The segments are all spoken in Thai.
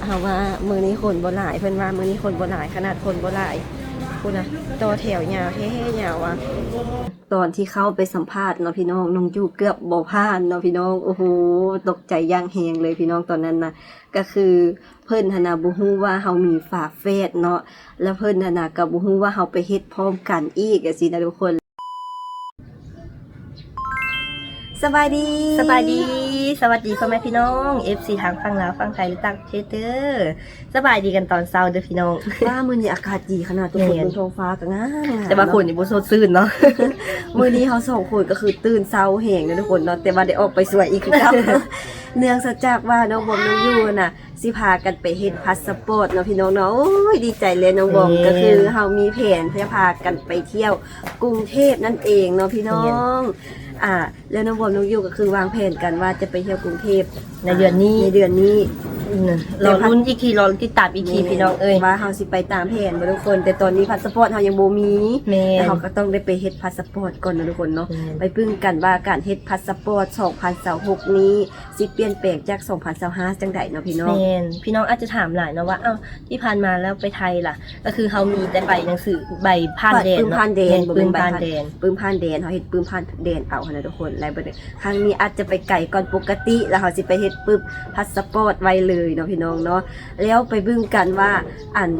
เขาว่ามือนี้คนบ่หลายเพิ่นว่ามือนี้คนบ่หลายขนาดคนบ่หลายคุณนะต่อแถวยาวเท่ๆยาวอ่ะตอนที่เข้าไปสัมภาษณ์เนาะพี่น้องน้องอยู่เกือบบ่ผ่านเนาะพี่น้องโอ้โหตกใจย่างแฮงเลยพี่น้องตอนนั้นนะก็คือเพิ่นหนนะบ่ฮู้ว่าเฮามีฝาแฝดเนาะแล้วเพิ่นหนนะก็บ่ฮู้ว่าเฮาไปเฮ็ดพร้อมกันอีกจังซี่นะทุกคนสบายดีสวัสดีพ่อแม่พี่น้อง FC ทางฝั่งลาวฝั่งไทยหรือต่างประเทศเด้อสบายดีกันตอนเช้าเด้อพี่น้องว่ามื้อนี้อากาศดีขนาดทุกคนบนท้องฟ้าก็งามแต่บางคนนี่บ่สดชื่นเนาะ มื้อนี้เฮา2คนก็คือตื่นเช้าแฮงนะทุกคนเนาะแต่ว่าได้ออกไปสวยอีกคือครับ เนื่องจากว่าน้องบอมน้องยูน่ะสิพากันไปเฮ็ดพาสปอร์ตเนาะพี่น้องเนาะโอ้ยดีใจเลยน้องบอมก็คือเฮามีแผนจะพากันไปเที่ยวกรุงเทพนั่นเองเนาะพี่น้องแล้วน้องบอมน้องยูก็คือวางแผนกันว่าจะไปเที่ยวกรุงเทพในเดือนนี้เราลุ้นอีกทีรอติดตามอีกทีพี่น้องว่าเฮาสิไปตามแผนบ่ทุกคนแต่ตอนนี้พาสปอร์ตเฮายังบ่มีแต่เฮาก็ต้องได้ไปเฮ็ดพาสปอร์ตก่อนนะทุกคนเนาะไปปึ้งกันว่าการเฮ็ดพาสปอร์ต2026นี้สิเปลี่ยนแปลงจาก2025จังได๋เนาะพี่น้องพี่น้องอาจจะถามหลายเนาะว่าที่ผ่านมาแล้วไปไทยล่ะก็คือเฮามีแต่ใบหนังสือใบผ่านแดนเนาะปึ้มผ่านแดนบ่เป็นผ่านแดนปึ้มผ่านแดนเฮาเฮ็ดปึ้มผ่านแดนเอานะทุกคนแล้วบ่ได้ครั้งนี้อาจจะไปไกลก่อนปกติแล้วเฮาสิไปเฮ็ดปึ๊บพาสปอร์ตไว้เลยเนาะพี่น้องเนาะแล้วไปเบิ่งกันว่า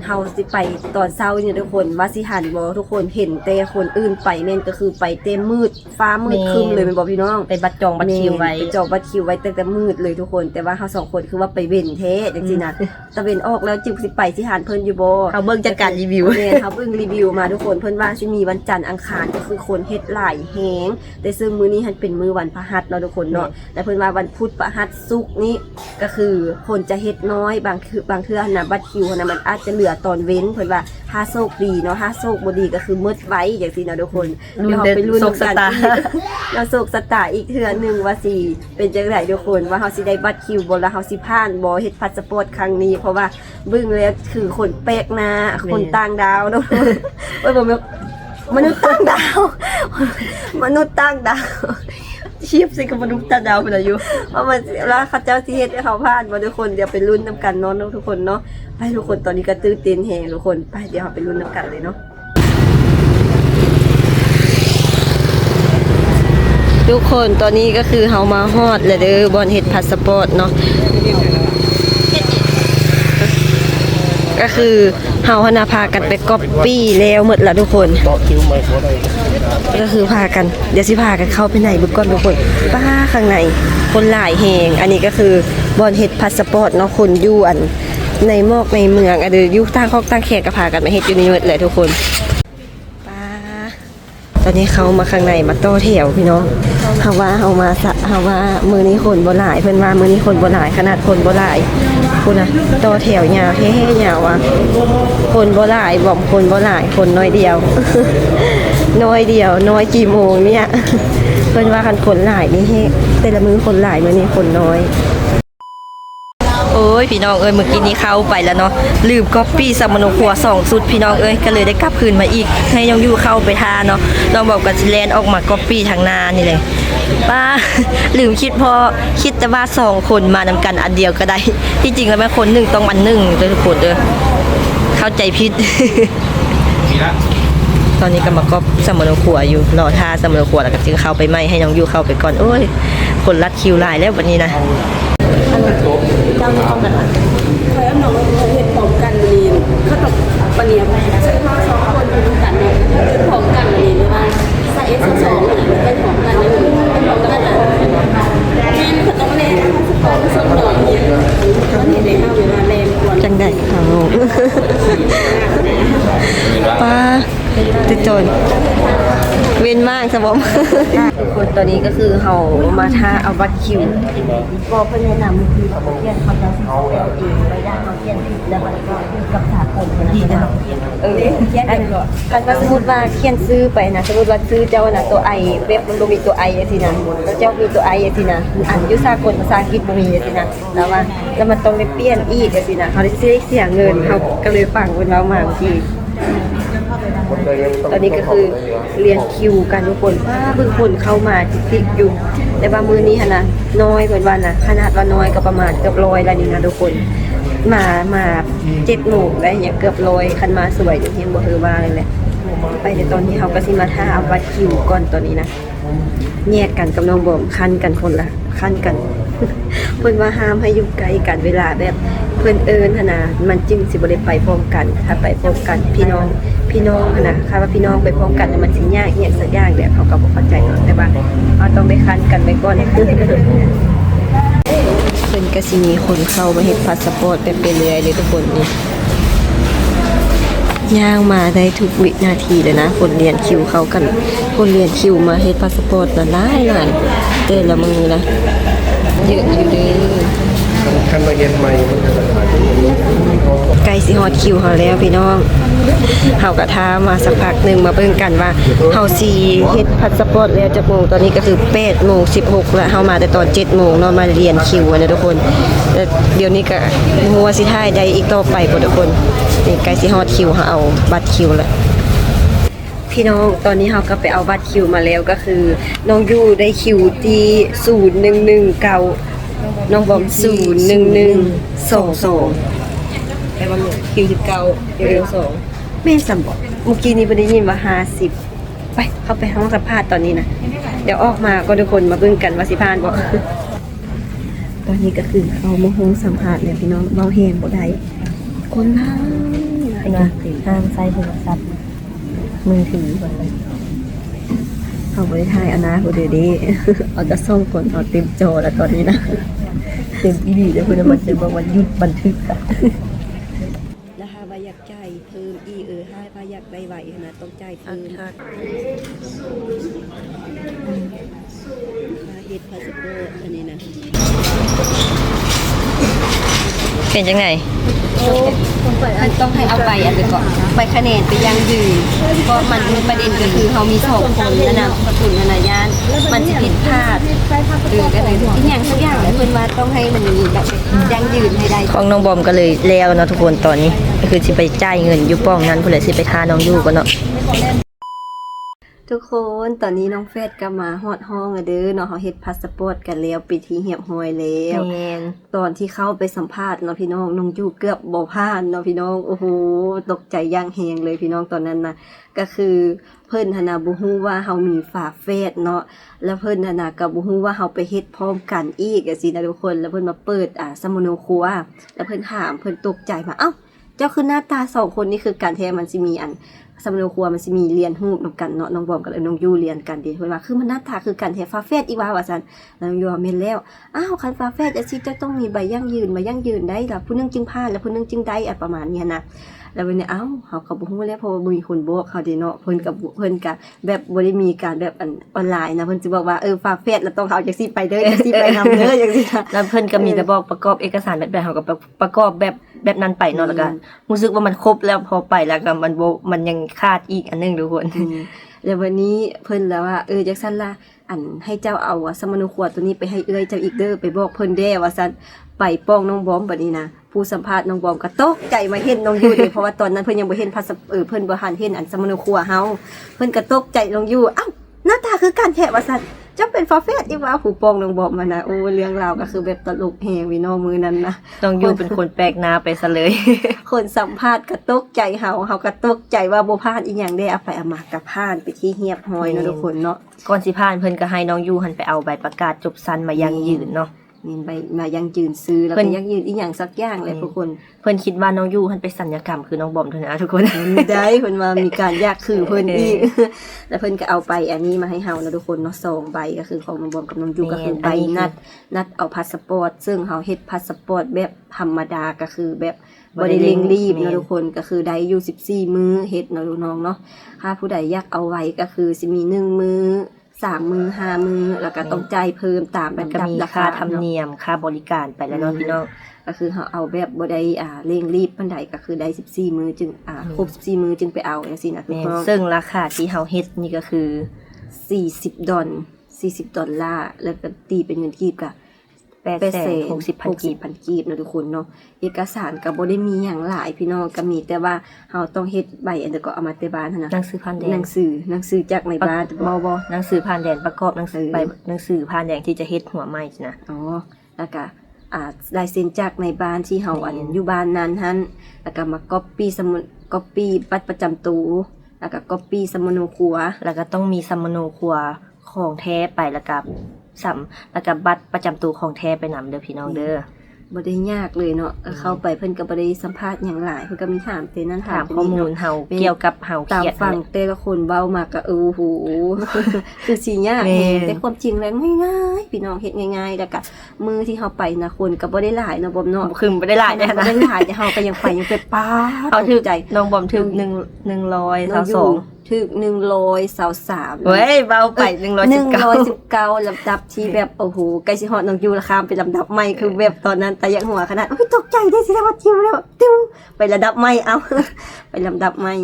เฮาสิไปตอนเช้าเนี่ยทุกคนว่าสิหันบ่ทุกคนเห็นแต่คนอื่นไปแม่นก็คือไปเต็มมืดฟ้ามืดครึ้มเลยแม่นบ่พี่น้องไปบัตรจองบัตรคิวไว้ไปจองบัตรคิวไว้ตั้งแต่มืดเลยทุกคนแต่ว่าเฮา2คนคือว่าไปเว้นแท้จังซี่นะตะเว้นออกแล้วจึงสิไปสิหันเพิ่นอยู่บ่เฮาเบิ่งจัดการรีวิวแม่เฮาเบิ่งรีวิวมาทุกคนเพิ่นว่าสิมีวันจันทร์อังคารก็คือคนเฮ็ดหลายแฮงแต่ซึ่งมื้อนี้มันเป็นมื้อวันพฤหัสเนาะทุกคนเนาะแต่เพิ่นว่าวันพุธพฤหัสศุกร์นี้ก็คือคนจะเฮ็ดน้อยบางเทื่อนะบัตรคิวนะมันอาจจะเหลือตอนเว้นเพิ่นว่าถ้าโชคดีเนาะถ้าโชคบ่ดีก็คือมืดไว้จังซี่เนาะทุกคนเดี๋ยวเราไปลุ้นกันเราโชคชะตาอีกเทื่อนึงว่าสิเป็นจังได๋ทุกคนว่าเฮาสิได้บัตรคิวบ่แล้วเฮาสิผ่านบ่เฮ็ดพาสปอร์ตครั้งนี้เพราะว่าเบิ่งแล้วคือคนแปลกหน้าคนต่างดาวเนาะโอ้ยบ่แม่นมนุษย์ต่างดาวชีพสิกับมนุษย์ต่างดาวเป็นอายุเพราะมันแล้วเขาเจ้าสิเฮ็ดให้เขาผ่านบ่ทุกคนเดี๋ยวไปลุ้นนำกันเนาะทุกคนเนาะไปทุกคนตอนนี้ก็ตื่นเต้นแฮงทุกคนไปเดี๋ยวเราไปลุ้นนำกันเลยเนาะทุกคนตอนนี้ก็คือเฮามาฮอดแล้วเด้อบอนเฮ็ดพาสปอร์ตเนาะก็คือเฮาพากันไปก๊อปปี้แล้วหมดแล้วทุกคนก็คือพากันเดี๋ยวสิพากันเข้าไปไหนบุกก่อนทุกคนป้าข้างในคนหลายแหงอันนี้ก็คือบอนเฮ็ดพาสปอร์ตเนาะคนอยู่ในหมอกในเมืองเดี๋ยวอยู่ทางคอกทางแขกก็พากันมาเฮ็ดอยู่นี่หมดเลยทุกคนป้าตอนนี้เขามาข้างในมาโต้แถวพี่น้องเฮาว่ามื้อนี้คนบ่หลายเพิ่นว่ามื้อนี้คนบ่หลายขนาดคนบ่หลายคุณนะโต้แถวยาวเท่ๆยาวอ่ะคนบ่หลายบ่มคนบ่หลายคนน้อยเดียว น้อยกี่โมงเนี่ยเพิ่นว่าคันคนหลายนี่แต่ละมื้อคนหลายมื้อนี้คนน้อยโอ้ยพี่น้องเมื่อกี้นี้เข้าไปแล้วเนาะลืมก๊อปปี้สัมมโนครัว2ชุดพี่น้องก็เลยได้กลับคืนมาอีกให้น้องยู่เข้าไปทาเนาะน้องบอกกับสิแลนออกมาก๊อปปี้ทางหน้านี่เลยป้าลืมคิดพอคิดแต่ว่า2คนมานำกันอันเดียวก็ได้ที่จริงแล้วแม่คนหนึ่งต้องอันหนึ่งทุกคนเข้าใจผิด ตอนนี้ก็มาก๊อปสัมมโนครัวอยู่รอทาสัมมโนครัวแล้วก็จึงเข้าไปไหมให้น้องยู่เข้าไปก่อนโอ้ยคนรัดคิวหลายแล้ววันนี้นะเจ้าน้องแบบเคยเอาน้องเห็ดพร้อมกันลีนเขาตกปะเนียบใช่ไหม2คนพร้อมกันเนาะพร้อมกันลีนว่าใส่ S2 ไปพร้อมกันเลยพร้อมกันแม่เขาต้องเล่นพร้อมส่งหน่อยเนี่ยตอนนี้ได้เข้าเวลาเล่นก่อนจังได้ค่ะลูกป้าติดจนเว้นมากสมองทุกคนตอนนี้ก็คือเฮามาท่าเอาบัตรคิวบอกเพิ่นแนะนำคือเขาเขียนเขาจะเอาเองไปได้เขาเขียนผิดแล้วมันก็คือกับสากลนะเขียนได้ก่อนคันว่าสมมุติว่าเขียนซื้อไปนะสมมุติว่าซื้อเจ้าน่ะตัวไอเว็บมันบ่มีตัวไอจังซี่นะแล้วเจ้ามีตัวไอจังซี่นะอันอยู่สากลภาษาอังกฤษบ่มีจังซี่นะแล้วมันต้องได้เปลี่ยนอีกจังซี่นะเขาได้เสียเงินเขาก็เลยฟังเพิ่นเว้ามาบางทีตอนนี้ก็คือเรียนคิวกันทุกคนเพิ่งคนเข้ามาจิกอยู่แต่ว่ามือนี้นะน้อยเพิ่นว่านะขนาดว่าน้อยก็ประมาณเกือบ100แล้วนี่นะทุกคน มา7 โมงได้อย่างเกือบ100คันมาสวยเดี๋ยวยังบ่เฮอว่าเลยแหละไปแต่ตอนนี้เฮาก็สิมาท่าเอาบัตรคิวก่อนตอนนี้นะแยกกันกับน้องบอมคันกันคนละคันกัน เพิ่นว่าห้ามให้อยู่ใกล้กันเวลาแบบเพิ่นเอิ้นหั่นน่ะมันจึงสิบ่ได้ไปพร้อมกันถ้าไปพร้อมกันพี่น้องหั่นน่ะค่ะว่าพี่น้องไปพร้อมกันมันสิยากอีหยังสักอย่างแบบเขาก็บ่เข้าใจเนาะแต่ว่าเราต้องได้คันกันไว้ก่อน เพิ่นก็สิมีคนเข้ามาเฮ็ดพาสปอร์ตไปเรื่อยๆเลยทุกคนนี่ย่างมาได้ทุกวินาทีเลยนะคนเรียนคิวเข้ากันคนเรียนคิวมาเฮ็ดพาสปอร์ตน่ะหลายแต่ละมือนะเยอะอยู่เด้อ คันมาเย็นใหม่มันจะราคาที่นี้ ใกล้สิฮอดคิวเฮาแล้วพี่น้องเฮาก็ท้ามาสักพักหนึงมาเบิ่งกันว่าเฮาสิเฮ็ดพาสปอร์ตแล้วจักโมงตอนนี้ก็คือ8:16แล้วเฮามาแต่ตอน7 โมงเนาะมาเรียนคิวนะทุกคนแต่เดี๋ยวนี้ก็มัวสิท้ายได้อีกต่อไปพุ่นทุกคนนี่ใกล้สิฮอดคิวเฮาเอาบัตรคิวแล้วพี่น้องตอนนี้เฮาก็ไปเอาบัตรคิวมาแล้วก็คือน้องยูได้คิวที่0119น้องบอม01122แต่ว่าคิว19เดี๋ยว2แม่สำบอกเมื่อกี้นี้บ่ได้ยินว่า50ไปเข้าไปห้องสัมภาษณ์ตอนนี้นะเดี๋ยวออกมาก็ทุกคนมาเบิ่งกันว่าสิผ่านบ่ ตอนนี้ก็คือเข้ามาห้องสัมภาษณ์แล้วพี่น้องเว้าแฮงบ่ได้คนหลายนะห้ามใช้โทรศัพท์มือถือบ่ได้เขาบ่ได้ถ่ายเอานะบ่ได้เด้ เอาแต่ส่องก่อนเอาเต็มจอแล้วตอนนี้นะ เต็มอีหลีแล้วเพิ่นมันจะบอกว่าหยุดบันทึกอะแล้วหาว่าอยากจ่ายเพิ่มอีหาว่าอยากได้ไหวนะต้องจ่ายเพิ่มค่าเฮ็ดพาสปอร์ตอันนี้นะ เป็นจังไง ต้องให้เอาใบอันเดียวก่อนใบคะแนนไปยังยืนเพราะมันประเด็นก็คือเขามี2 คนนะนะประตุนนะยานมันจะผิดพลาดก็เลยอีกอย่างสักอย่างเพิ่นว่าต้องให้มันมีแบบยังยืนให้ได้ ของน้องบอมก็เลยแล้วเนาะทุกคนตอนนี้ก็คือสิไปจ่ายเงินอยู่ป้องนั้นเพิ่นเลยสิไปทาน้องอยู่ก่อนเนาะ ทุกคนตอนนี้น้องเฟสก็มาฮอดห้องอะเด้อเนาะเขาเฮ็ดพาสปอร์ตกันแล้วไปที่เหียบห้อยแล้ว แม่น ตอนที่เข้าไปสัมภาษณ์เนาะพี่น้องน้องยู่เกือบบ่ผ่านเนาะพี่น้องโอ้โหตกใจอย่างแฮงเลยพี่น้องตอนนั้นนะก็คือเพิ่นหันน่ะบ่ฮู้ว่าเฮามีฝาแฝดเนาะแล้วเพิ่นหันน่ะก็บ่ฮู้ว่าเฮาไปเฮ็ดพร้อมกันอีกจังซี่นะทุกคนแล้วเพิ่นมาเปิดสมุนครัวแล้วเพิ่นถามเพิ่นตกใจว่าเอ้าเจ้าคือหน้าตา2 คนนี่คือการแท้มันสิมีสมุนครัวมันสิมีเรียนรูปนำกันเนาะน้องบอมกับน้องยูเรียนกันเด้เพิ่นว่าคือมันหน้าตาคือกันแท้ฝาแฝดอีว่าว่าซั่นน้องยูว่าแม่นแล้วอ้าวคันฝาแฝดจังซี่เจ้าต้องมีใบยั่งยืนมายั่งยืนได้ล่ะผู้นึงจึงผ่านแล้วผู้นึงจึงได้ประมาณเนี้ยนะแล้ววันนี้เฮาก็บ่ฮู้แล้วเพราะว่าบ่มีคนบอกเขาเด้เนาะเพิ่นก็แบบบ่ได้มีการแบบออนไลน์นะเพิ่นสิบอกว่าฝาแฝดแล้วต้องเอาจังซี่ไปเด้อจังซี่ไปนำเด้อจังซี่นะ แล้วเพิ่นก็มีแต่บอกประกอบเอกสารแบบเฮาก็ประกอบแบบนั้นไปเนาะแล้วก็รู้สึกว่ามันครบแล้วพอไปแล้วก็มันยังขาดอีกอันนึงทุกคน แล้ววันนี้เพิ่นแล้วว่าจังซั่นล่ะให้เจ้าเอาสมนุขวดตัวนี้ไปให้เอื้อยเจ้าอีกเด้อไปบอกเพิ่นแด้ว่าซั่นไปป้องน้องบอมบัดนี้นะผู้สัมภาษณ์น้องบอมก็ตกใจมาเห็นน้องยูเด้เพราะว่าตอนนั้นเพิ่นยังบ่เห็นเพิ่นบ่ทันเห็นสมนุขวดเฮาเพิ่นก็ตกใจน้องยูหน้าตาคือกันแท้ว่าซั่นเจ้าเป็นฝาแฝดอีว่าผู้ป้องน้องบอมมานะโอ้เรื่องราวก็คือแบบตลกแฮงพี่น้องมื้อนั้นนะ น้องอยู่เป็นคนแปลกหน้าไปซะเลย คนสัมภาษณ์ก็ตกใจเฮาก็ตกใจว่าบ่ผ่านอีหยังได้เอาไปเอามาก็ผ่านไปที่เหียบห้อยเนาะทุกคนเนาะ ก่อนสิผ่านเพิ่นก็ให้น้องอยู่หันไปเอาใบประกาศจบสั้นมายังยืนเนาะ มีใบมายังยืนซื้อแล้ว เพิ่ ก็ น ยังยืนอีหยังสักอย่างเลยทุกคน เพิ่นคิดว่าน้องอยู่หันไปสัญญกรรมคือน้องบอมเท่านั้นนะทุกคน ได้เพิ่นว่ามีการยากคือเพิ่นอีก แล้วเพิ่นก็เอาไปอันนี้มาให้เฮานะทุกคนเนาะ2ใบก็คือของน้องบอมกับน้องยูก็คือใบนัดเอาพาสปอร์ตซึ่งเฮาเฮ็ดพาสปอร์ตแบบธรรมดาก็คือแบบบ่ได้เร่งรีบเนาะทุกคนก็คือได้อยู่14มื้อเฮ็ดเนาะน้องเนาะถ้าผู้ใดอยากเอาไว้ก็คือสิมี1มื้อ3 มื้อ5 มื้อแล้วก็ต้องจ่ายเพิ่มตาม มัน ระ ก็ ดับ มี รา ค่า คา ธรรมเนียมค่าบริการไปแล้วเนาะพี่น้อง ก็คือเฮาเอาแบบบ่ได้เร่งรีบปานใดก็คือได้14มื้อจึงครบ14มื้อจึงไปเอาจังซี่นะทุก แม่ คน น ซึ่งราคาที่เฮาเฮ็ดนี่ก็คือ $40แล้วก็ตีเป็นเงินกีบก็ 860,000 กีบ 60,000 กีบนะทุกคนเนาะเอกสารก็บ่ได้มีหยังหลายพี่น้องก็มีแต่ว่าเฮาต้องเฮ็ดใบอันเดียวก็เอามาแต่บ้านหั่นน่ะ หนังสือผ่านแด หนั น งสือจากในบ้าน บ่หนังสือผ่านแดนประกอบหนังสือใบหนังสือผ่านแดนที่จะเฮ็ดหัวใหม่นะ อ๋อแล้วก็ ลายเซ็นจากในบ้านที่เฮาอันอยู่บ้านนั้นหั่นแล้วก็มาก๊อปปี้บัตรประจำตัวแล้วก็ก๊อปปี้สมุดครัว แล้วก็ต้องมีสมโนครัวของแท้ไปแล้วก็แล้วก็บัตรประจำตัวของแท้ไปนำเด้อพี่น้องเด้อ บ่ได้ยากเลยเนาะเข้าไปเพิ่นก็บ่ได้สัมภาษณ์หยังหลายเพิ่นก็มีถามแต่นั้น ถาม แต่ ข้อมูล นี้ เฮาเกี่ยวกับเฮา ตาม เขียน ฟังแต่ละคนเว้ามาก็โอ้โห คือสิยาก แม่น แต่ความจริงแล้วง่ายๆพี่น้องเฮ็ดง่ายๆแล้วก็มือที่เฮาไปนะคนก็บ่ได้หลายเนาะบ่เนาะ คือบ่ได้หลายเด้อ บ่ นะ ได้หลายแต่เฮาก็ยังไปยังไปป๊าด เขาถึก ใจ น้องบอมถึก1 น้องอยู่ 122 ถึก123 เว้ยเบาไป119 119ลำดับที่แบบโอ้โหใกล้สิฮอดน้องยูราคามเป็นลำดับใหม่คือแบบตอนนั้นแต่ยังหัวขนาดโอ้ยตกใจได้สิได้ว่าจิ้วแล้วติ้วไประดับใหม่เอา ไปลำดับใหม่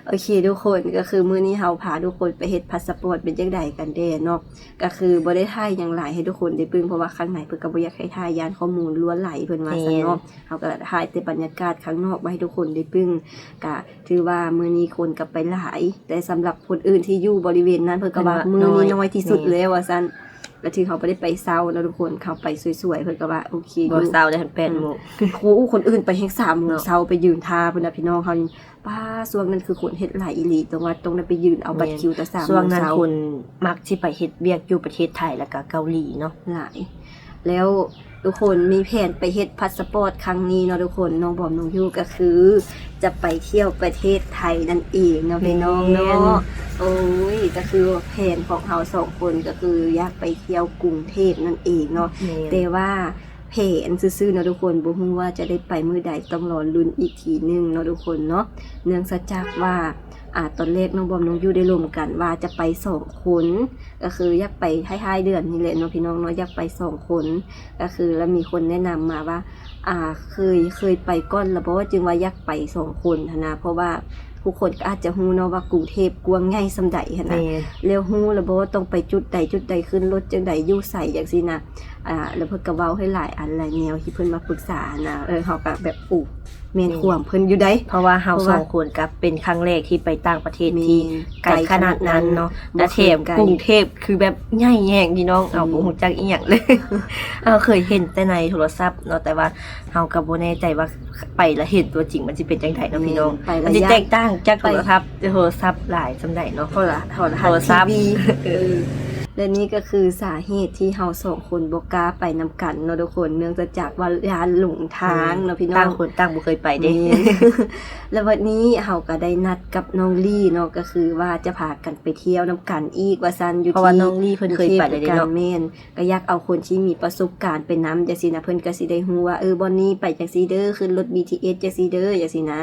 โอเคทุกคนก็คือมื้อนี้เฮาพาทุกคนไปเฮ็ดพาสปอร์ตเป็นจังไดกันแด้เนาะก็คือบ่ได้ถ่ายหยังหลายให้ทุกคนได้เบิ่งเพราะว่าข้างในเพิ่นก็บ่อยากให้ถ่ายยานข้อมูลล้วนไหลเพิ่นว่าซั่นเนาะเฮาก็ถ่ายแต่บรรยากาศข้างนอกมาให้ทุกคนได้เบิ่งก็ถือว่ามื้อนี้คนก็ไปหลายแต่สำหรับคนอื่นที่อยู่บริเวณนั้นเพิ่นก็ว่ามื้อนี้น้อยที่สุดแล้วว่าซั่นแล้วที่เขาบ่ได้ไปเซาเนาะทุกคนเขาไปสวยๆเพิ่นก็ว่าโอเค บ่เศร้าได้ถึง8โมง ครูคนอื่นไปแฮง3 โมงเช้าไปยืนทาเพิ่นน่ะพี่น้องเขานี่ป้าช่วงนั้นคือคนเฮ็ดหลายอีหลีตรงว่าตรงนั้นไปยืนเอาบัตรคิวแต่3 ช่วง โมง นั้น เช้า คนมักสิไปเฮ็ดเวียกอยู่ประเทศไทยแล้วก็เกาหลีเนาะ หลายแล้วทุกคนมีแผนไปเฮ็ดพาสปอร์ตครั้งนี้เนาะทุกคนน้องบอมน้องยูก็คือ จะไปเที่ยวประเทศไทยนั่นเองเนาะพี่น้องเนาะโอ้ยก็คือแผนของเรา2คนก็คืออยากไปเที่ยวกรุงเทพนั่นเองเนาะ แต่ว่าแผนซื่อๆเนาะทุกคนบ่ฮู้ว่าจะได้ไปมื้อใดต้องรอลุ้นอีกทีนึงเนาะทุกคนเนาะเนื่องจากว่าตอนแรกน้องบอมน้องยูได้ร่วมกันว่าจะไป2 คนก็คืออยากไปท้ายๆเดือนนี่แหละเนาะพี่น้องเนาะอยากไป2 คนก็คือแล้วมีคนแนะนำมาว่าเคยไปก่อนแล้วเพราะว่าจึงว่าอยากไป2 คนหั้นนะเพราะว่าผู้คนก็อาจจะฮู้เนาะว่ากรุงเทพกว้างใหญ่ส่ำใดหั้นนะ แล้วฮู้แล้วบ่ว่าต้องไปจุดใดขึ้นรถจังใดอยู่ไสจังซี่นะแล้วเพิ่นก็เว้าให้หลายอันหลายแนวที่เพิ่นมาปรึกษานะเฮาก็แบบแม่นความเพิ่นอยู่ได้ เพราะว่าเฮาสองคนก็เป็นครั้งแรกที่ไปต่างประเทศที่ไกลขนาดนั้นเนาะและแถมกรุงเทพคือแบบใหญ่แยงพี่น้องเอาบ่ฮู้จักอีหยังเลย เราเคยเห็นแต่ในโทรศัพท์เนาะแต่ว่าเฮาก็บ่แน่ใจว่าไปแล้วเห็นตัวจริงมันสิเป็นจังไดเนาะพี่น้องมันสิแตกต่างจากโทรศัพท์หลายส่ำใดเนาะ โทรศัพท์และนี่ก็คือสาเหตุที่เฮา2 คนบ่กล้าไปนำกันเนาะทุกคนเนื่องจากว่ายานหลงทางเนาะพี่น้อง ต่างคนต่างบ่เคยไปเด้ แล้ววันนี้เฮาก็ได้นัดกับน้องลี่เนาะก็คือว่าจะพากันไปเที่ยวนํกันอีกว่าซั่นอยู่ที่ เพราะว่าน้องลี่เพิ่นเคยไปแล้วเด้เนาะ แม่นก็อยากเอาคนที่มีประสบการณ์ไปนำจังซี่นะเพิ่นก็สิได้ฮู้ว่าบ่นี้ไปจังซี่เด้อขึ้นรถ BTS จังซี่เด้อจังซี่นะ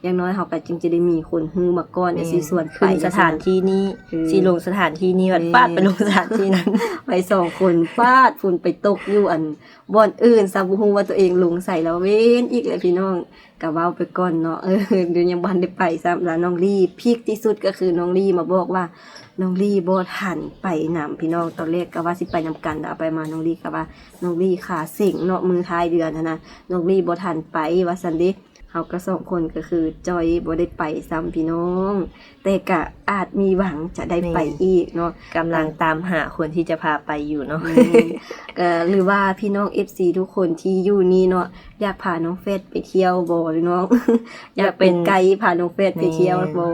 อย่างน้อยเฮาก็จึงจะได้มีคนฮู้มาก่อนจังซี่ส่วนไป ขึ้นสถานที่นี้สิลงสถานที่นี้วัดปาดไปลงสถานที่นั้น ไป2 คนฟาดฝุ่นไปตกอยู่บ่อนอื่นซะบ่ฮู้ว่าตัวเองลงใส่แล้วเว้นอีกเลยพี่น้องก็เว้าไปก่อนเนาะเดี๋ยวยังบ่ได้ไปซ้ำแล้วน้องลี่พีคที่สุดก็คือน้องลี่มาบอกว่าน้องลี่บ่ทันไปนำพี่น้องตอนแรกก็ว่าสิไปนำกันเอาไปมาน้องลี่ก็ว่าน้องลี่ขาเส็งเนาะมือท้ายเดือนนะน้องลี่บ่ทันไปว่าซั่นเด้เฮาก็2 คนก็คือจอยบ่ได้ไปซ้ำพี่น้องแต่ก็อาจมีหวังจะได้ไปอีกเนาะ กำลังตามหาคนที่จะพาไปอยู่เนาะ หรือว่าพี่น้อง FC ทุกคนที่อยู่นี่เนาะอยากพาน้องเฟสไปเที่ยวบ่หรือน้อง อยากเป็นไกด์พาน้องเฟสไปเที่ยวบ่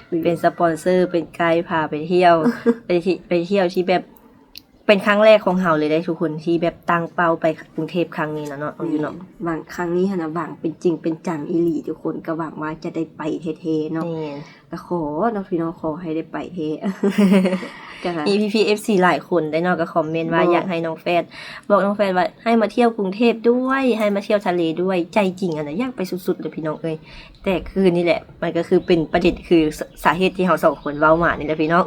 หรือ เป็นสปอนเซอร์เป็นไกด์พาไปเที่ยว ไปเที่ยวที่แบบเป็นครั้งแรกของเฮาเลยได้ทุกคนที่แบบตั้งเป้าไปกรุงเทพครั้งนี้นะเนาะอยู่เนาะ หวังครั้งนี้หั่นน่ะหวังเป็นจริงเป็นจังอีหลีทุกคนก็หวังว่าจะได้ไปเท่ๆเนาะ นี่ ก็ขอเนาะพี่น้องขอให้ได้ไปเท่ ก็ EPPFC หลายคนได้เนาะก็คอมเมนต์ว่าอยากให้น้องแฟดบอกน้องแฟดว่าให้มาเที่ยวกรุงเทพด้วยให้มาเที่ยวทะเลด้วยใจจริงอ่ะนะอยากไปสุดๆเลยพี่น้องเอ้ยแต่คือนี่แหละมันก็คือเป็นประเด็นคือสาเหตุที่เฮา2 คนเว้ามานี่แหละพี่น้อง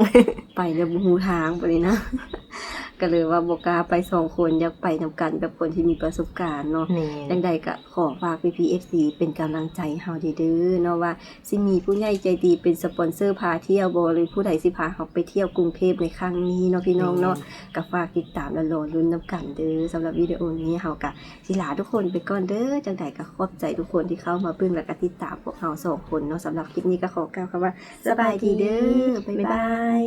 ไปแล้วบ่ฮู้ทางไปเลยนะ ก็เลยว่าบ่กล้าไป2 คนอยากไปนำกันแบบคนที่มีประสบการณ์เนาะ นี่ ดังใดก็ขอฝาก PPFC เป็นกำลังใจให้เฮาเด้อเนาะว่าสิมีผู้ใหญ่ใจดีเป็นสปอนเซอร์พาเที่ยวบ่หรือผู้ใดสิพาเฮาไปเที่ยวกรุงเทพในครั้งนี้เนาะพี่น้องเนาะก็ฝากติดตามและรอลุ้นนำกันเด้อสำหรับวิดีโอนี้เฮาก็สิลาทุกคนไปก่อนเด้อจังใดก็ขอบใจทุกคนที่เข้ามาเบิ่งและก็ติดตามพวกเฮา2 คนเนาะสำหรับคลิปนี้ก็ขอกล่าวคำว่าสบายดีเด้อบ๊ายบาย